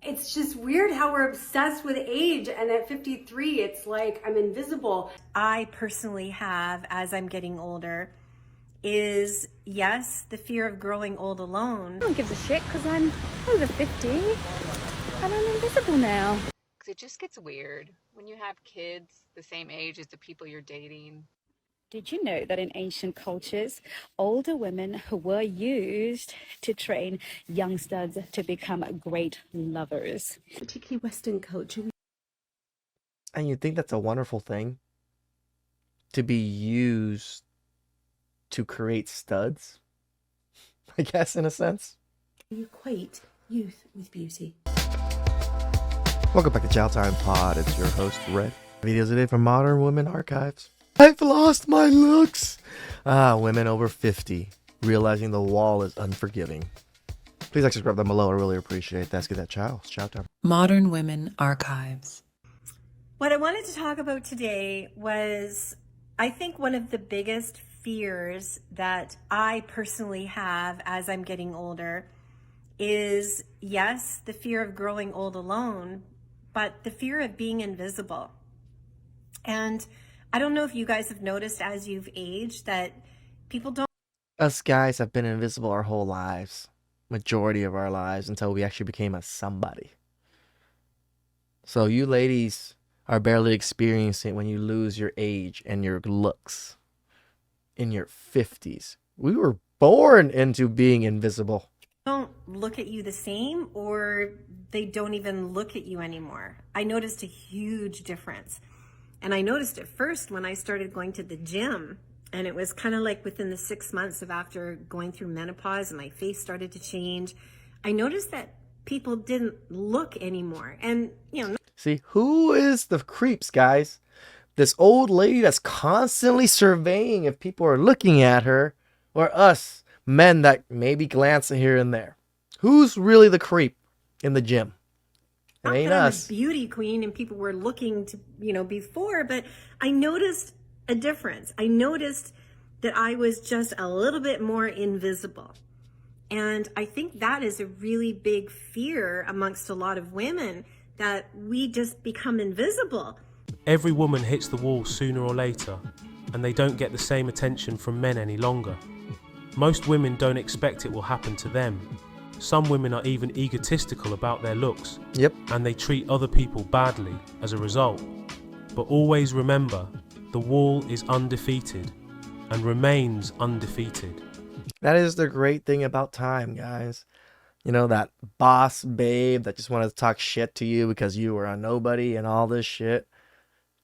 It's just weird how we're obsessed with age, and at 53 it's like I'm invisible. I personally have, as I'm getting older, is yes, the fear of growing old alone. No one gives a shit because I'm over 50 and I'm invisible now. Because it just gets weird when you have kids the same age as the people you're dating. Did you know that in ancient cultures, older women were used to train young studs to become great lovers? Particularly Western culture. And you think that's a wonderful thing? To be used to create studs? I guess, in a sense. You equate youth with beauty. Welcome back to TheChowTimePod. It's your host, Red. Videos today from Modern Women Archives. I've lost my looks. Women over 50 realizing the wall is unforgiving. Please like, subscribe down below. I really appreciate that. Let's get that chow. It's chow time. Modern Women Archives. What I wanted to talk about today was, I think, one of the biggest fears that I personally have as I'm getting older is, yes, the fear of growing old alone, but the fear of being invisible. And I don't know if you guys have noticed as you've aged that people don't. Us guys have been invisible our whole lives. Majority of our lives until we actually became a somebody. So you ladies are barely experiencing when you lose your age and your looks in your 50s. We were born into being invisible. Don't look at you the same, or they don't even look at you anymore. I noticed a huge difference. And I noticed it first when I started going to the gym, and it was kind of like within the 6 months of after going through menopause and my face started to change. I noticed that people didn't look anymore. And, you know, See, who is the creeps, guys? This old lady that's constantly surveying if people are looking at her, or us men that maybe glance here and there. Who's really the creep in the gym? It not ain't that I'm us. a beauty queen and people were looking to, before, but I noticed a difference. I noticed that I was just a little bit more invisible. And I think that is a really big fear amongst a lot of women, that we just become invisible. Every woman hits the wall sooner or later, and they don't get the same attention from men any longer. Most women don't expect it will happen to them. Some women are even egotistical about their looks. Yep. And they treat other people badly as a result. But always remember, the wall is undefeated and remains undefeated. That is the great thing about time, guys. You know, that boss babe that just wanted to talk shit to you because you were a nobody and all this shit.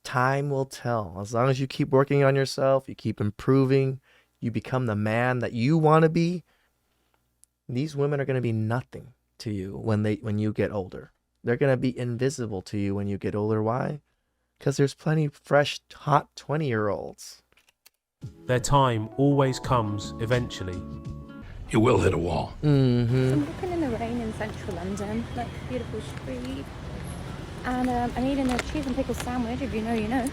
Time will tell. As long as you keep working on yourself, you keep improving, you become the man that you want to be, these women are going to be nothing to you when you get older. They're going to be invisible to you when you get older. Why? Because there's plenty of fresh, hot 20-year-olds. Their time always comes eventually. You will hit a wall. Mm-hmm. I'm walking in the rain in central London, like a beautiful street, and I'm eating a cheese and pickle sandwich. If you know, you know.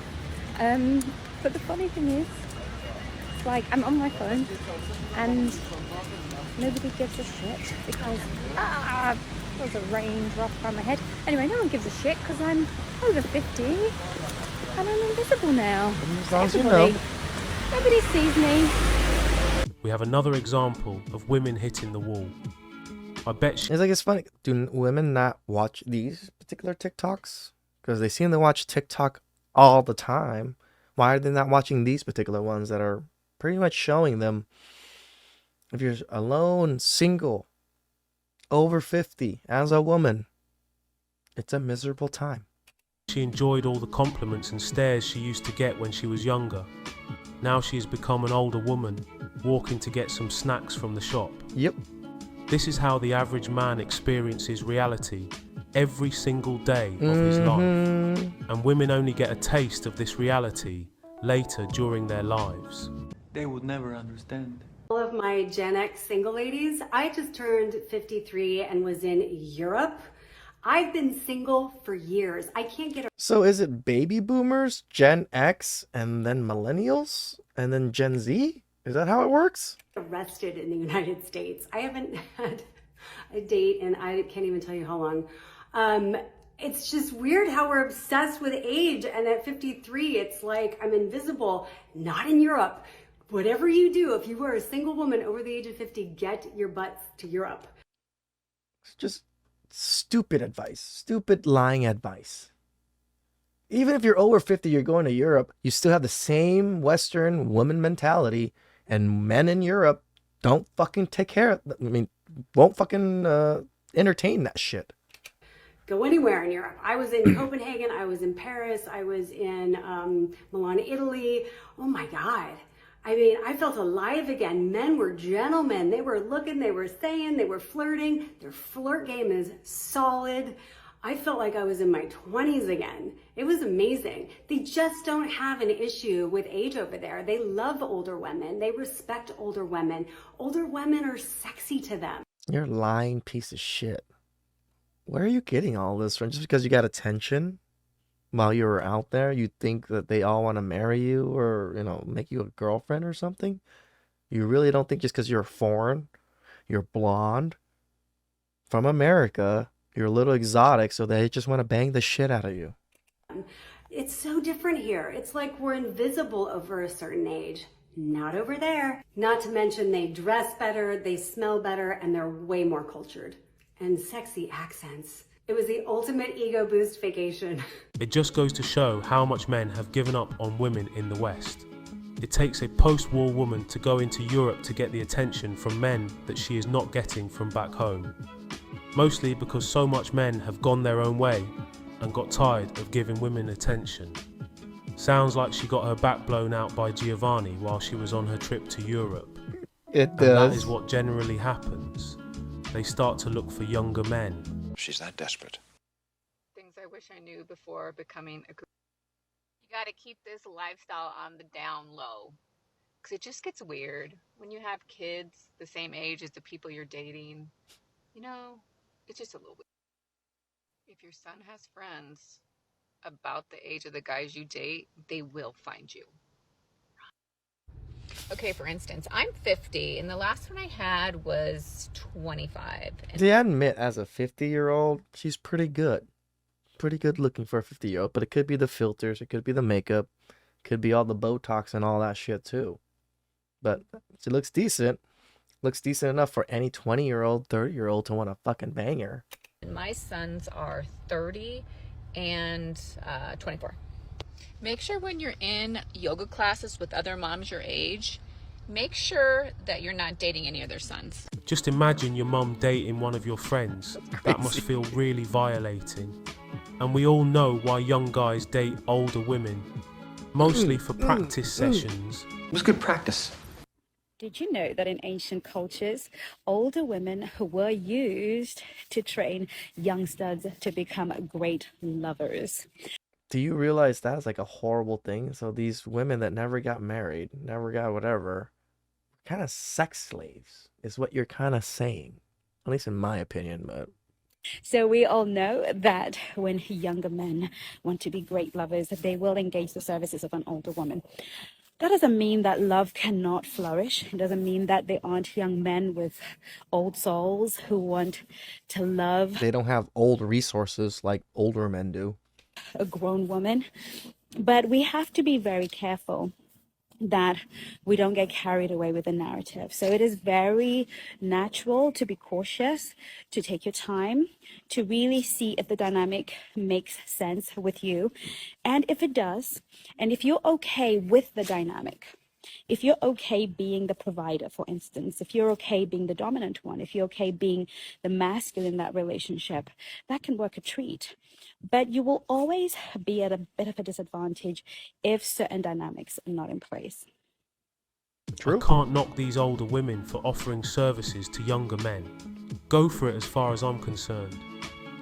But the funny thing is, it's like I'm on my phone and nobody gives a shit because there's a raindrop on my head. Anyway, no one gives a shit because I'm over 50 and I'm invisible now. As long as you know. Nobody sees me. We have another example of women hitting the wall. I bet she... It's funny. Do women not watch these particular TikToks? Because they seem to watch TikTok all the time. Why are they not watching these particular ones that are pretty much showing them, if you're alone, single, over 50, as a woman, it's a miserable time. She enjoyed all the compliments and stares she used to get when she was younger. Now she has become an older woman, walking to get some snacks from the shop. Yep. This is how the average man experiences reality every single day of his life. And women only get a taste of this reality later during their lives. They would never understand. All of my Gen X single ladies, I just turned 53 and was in Europe. I've been single for years. I can't get a... So is it baby boomers, Gen X, and then millennials, and then Gen Z? Is that how it works? arrested in the United States. I haven't had a date and I can't even tell you how long. It's just weird how we're obsessed with age, and at 53, it's like I'm invisible. Not in Europe. Whatever you do, if you are a single woman over the age of 50, get your butts to Europe. It's just stupid advice, stupid lying advice. Even if you're over 50, you're going to Europe, you still have the same Western woman mentality, and men in Europe don't fucking take care of, won't fucking entertain that shit. Go anywhere in Europe. I was in Copenhagen, I was in Paris, I was in Milan, Italy. Oh my God. I mean, I felt alive again. Men were gentlemen. They were looking, they were saying, they were flirting. Their flirt game is solid. I felt like I was in my 20s again. It was amazing. They just don't have an issue with age over there. They love older women. They respect older women. Older women are sexy to them. You're a lying piece of shit. Where are you getting all this from? Just because you got attention while you were out there, you think that they all want to marry you or, make you a girlfriend or something? You really don't think just because you're foreign, you're blonde, from America, you're a little exotic, so they just want to bang the shit out of you? It's so different here. It's like we're invisible over a certain age. Not over there. Not to mention they dress better, they smell better, and they're way more cultured. And sexy accents. It was the ultimate ego boost vacation. It just goes to show how much men have given up on women in the West. It takes a post-war woman to go into Europe to get the attention from men that she is not getting from back home. Mostly because so much men have gone their own way and got tired of giving women attention. Sounds like she got her back blown out by Giovanni while she was on her trip to Europe. It does. And that is what generally happens. They start to look for younger men. She's that desperate. Things I wish I knew before becoming a group. You got to keep this lifestyle on the down low. Because it just gets weird. When you have kids the same age as the people you're dating, it's just a little weird. If your son has friends about the age of the guys you date, they will find you. Okay, for instance, I'm 50, and the last one I had was 25. See, I admit, as a 50-year-old, she's pretty good. Pretty good looking for a 50-year-old, but it could be the filters, it could be the makeup, could be all the Botox and all that shit too. But she looks decent. Looks decent enough for any 20-year-old, 30-year-old to want to fucking bang her. My sons are 30 and 24. Make sure when you're in yoga classes with other moms your age, make sure that you're not dating any of their sons. Just imagine your mum dating one of your friends. That must feel really violating. And we all know why young guys date older women. Mostly for practice sessions. It was good practice. Did you know that in ancient cultures, older women were used to train young studs to become great lovers? Do you realize that's like a horrible thing? So these women that never got married, never got whatever, kind of sex slaves is what you're kind of saying. At least in my opinion, but... So we all know that when younger men want to be great lovers, they will engage the services of an older woman. That doesn't mean that love cannot flourish. It doesn't mean that there aren't young men with old souls who want to love. They don't have old resources like older men do. A grown woman. But we have to be very careful that we don't get carried away with the narrative. So it is very natural to be cautious, to take your time, to really see if the dynamic makes sense with you. And if it does, and if you're okay with the dynamic, if you're okay being the provider, for instance, if you're okay being the dominant one, if you're okay being the masculine in that relationship, that can work a treat. But you will always be at a bit of a disadvantage if certain dynamics are not in place. True. I can't knock these older women for offering services to younger men. Go for it as far as I'm concerned.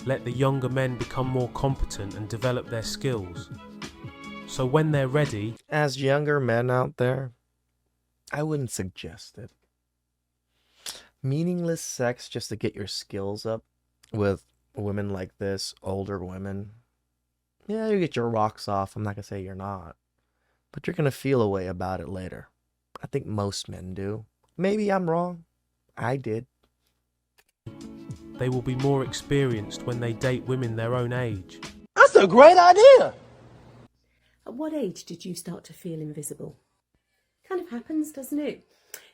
Let the younger men become more competent and develop their skills. So when they're ready... As younger men out there, I wouldn't suggest it. Meaningless sex just to get your skills up with women like this, older women. Yeah, you get your rocks off. I'm not going to say you're not. But you're going to feel a way about it later. I think most men do. Maybe I'm wrong. I did. they will be more experienced when they date women their own age. That's a great idea! At what age did you start to feel invisible? Kind of happens, doesn't it?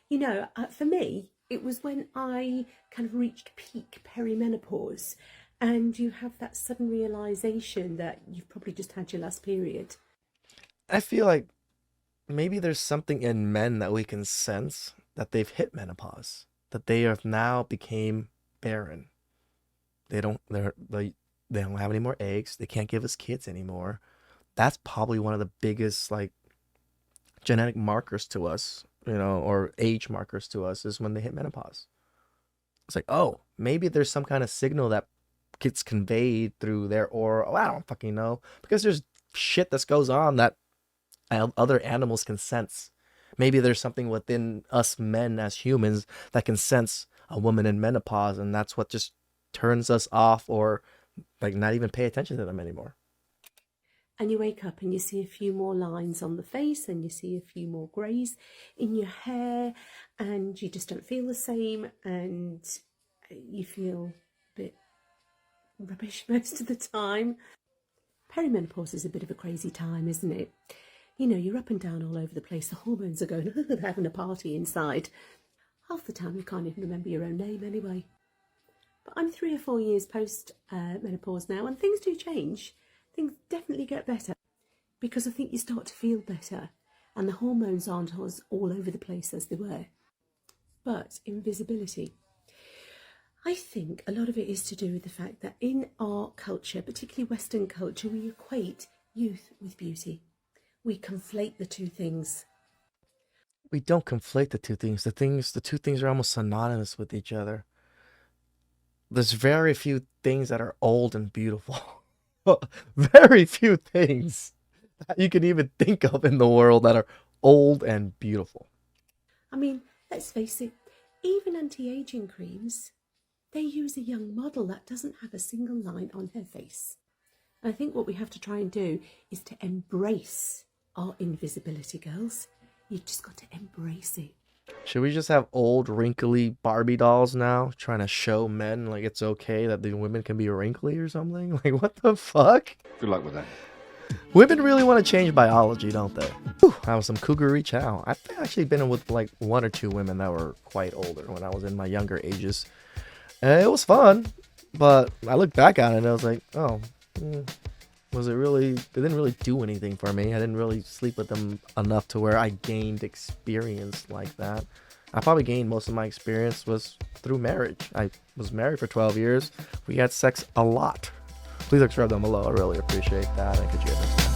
You know, for me, it was when I kind of reached peak perimenopause, and you have that sudden realization that you've probably just had your last period. I feel like maybe there's something in men that we can sense that they've hit menopause, that they have now became barren. They don't have any more eggs. They can't give us kids anymore. That's probably one of the biggest like genetic markers to us, you know, or age markers to us, is when they hit menopause. It's like, oh, maybe there's some kind of signal that gets conveyed through their aura. Oh, I don't fucking know, because there's shit that goes on that other animals can sense. Maybe there's something within us men as humans that can sense a woman in menopause, and that's what just turns us off, or like not even pay attention to them anymore. And you wake up and you see a few more lines on the face, and you see a few more greys in your hair, and you just don't feel the same, and you feel a bit rubbish most of the time. Perimenopause is a bit of a crazy time, isn't it? You know, you're up and down all over the place. The hormones are going, they're having a party inside. Half the time you can't even remember your own name anyway. But I'm 3 or 4 years post menopause now, and things do change. Things definitely get better, because I think you start to feel better, and the hormones aren't all over the place as they were. But invisibility, I think a lot of it is to do with the fact that in our culture, particularly Western culture, we equate youth with beauty. We conflate the two things. We don't conflate the two things. The two things are almost synonymous with each other. There's very few things that are old and beautiful. Very few things that you can even think of in the world that are old and beautiful. I mean, let's face it, even anti-aging creams, they use a young model that doesn't have a single line on her face. And I think what we have to try and do is to embrace our invisibility, girls. You've just got to embrace it. Should we just have old, wrinkly Barbie dolls now, trying to show men like it's okay that the women can be wrinkly or something? Like, what the fuck? Good luck with that. Women really want to change biology, don't they? Whew, that was some cougar-y chow. I've actually been with like 1 or 2 women that were quite older when I was in my younger ages. And it was fun, but I look back on it and I was like, oh, was it really, it didn't really do anything for me. I didn't really sleep with them enough to where I gained experience like that. I probably gained most of my experience was through marriage. I was married for 12 years. We had sex a lot. Please subscribe down below. I really appreciate that. And catch you guys next time.